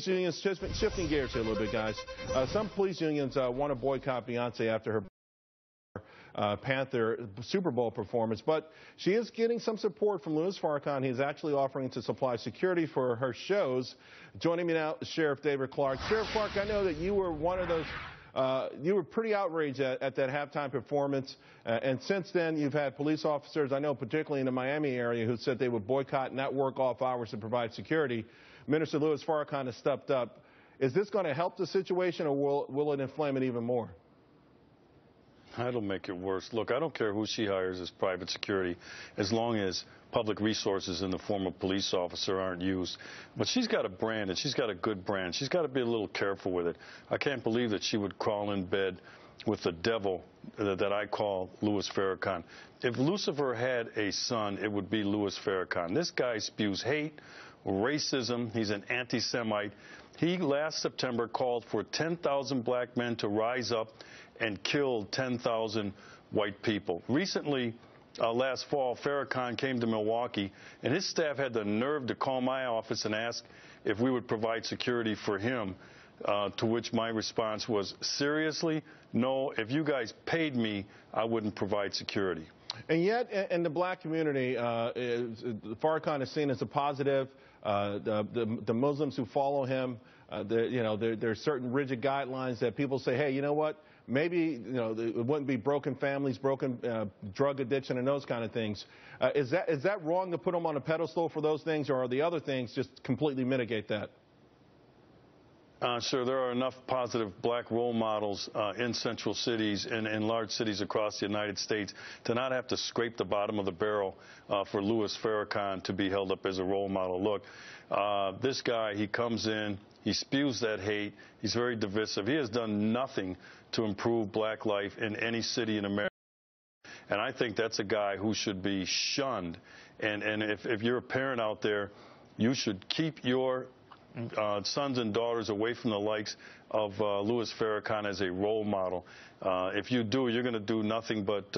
Unions, shifting gears here a little bit, guys. Some police unions want to boycott Beyonce after her Panther Super Bowl performance, but she is getting some support from Louis Farrakhan. He's actually offering to supply security for her shows. Joining me now, Sheriff David Clarke. Sheriff Clarke, I know that you were one of those. You were pretty outraged at that halftime performance, and since then you've had police officers, I know particularly in the Miami area, who said they would boycott and not work off hours to provide security. Minister Louis Farrakhan has stepped up. Is this going to help the situation, or will it inflame it even more? That'll make it worse. Look, I don't care who she hires as private security, as long as public resources in the form of police officer aren't used. But she's got a brand, and she's got a good brand. She's got to be a little careful with it. I can't believe that she would crawl in bed with the devil that I call Louis Farrakhan. If Lucifer had a son, it would be Louis Farrakhan. This guy spews hate, racism. He's an anti-Semite. He, last September, called for 10,000 black men to rise up and kill 10,000 white people. Recently, last fall, Farrakhan came to Milwaukee, and his staff had the nerve to call my office and ask if we would provide security for him, to which my response was, seriously? No, if you guys paid me, I wouldn't provide security. And yet, in the black community, Farrakhan is seen as a positive. The Muslims who follow him, there are certain rigid guidelines that people say, hey, you know what? Maybe it wouldn't be broken families, broken drug addiction, and those kind of things. Is that wrong to put him on a pedestal for those things, or are the other things just completely mitigate that? Sure, there are enough positive black role models in central cities and in large cities across the United States to not have to scrape the bottom of the barrel for Louis Farrakhan to be held up as a role model. Look, this guy, he comes in, he spews that hate, he's very divisive. He has done nothing to improve black life in any city in America. And I think that's a guy who should be shunned. And if you're a parent out there, you should keep your sons and daughters away from the likes of Louis Farrakhan as a role model. If you do, you're going to do nothing but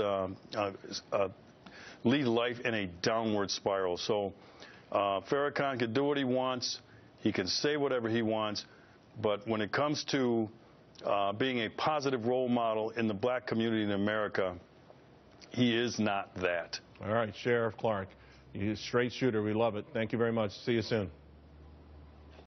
lead life in a downward spiral. So Farrakhan can do what he wants. He can say whatever he wants. But when it comes to being a positive role model in the black community in America, he is not that. All right, Sheriff Clarke, you straight shooter. We love it. Thank you very much. See you soon.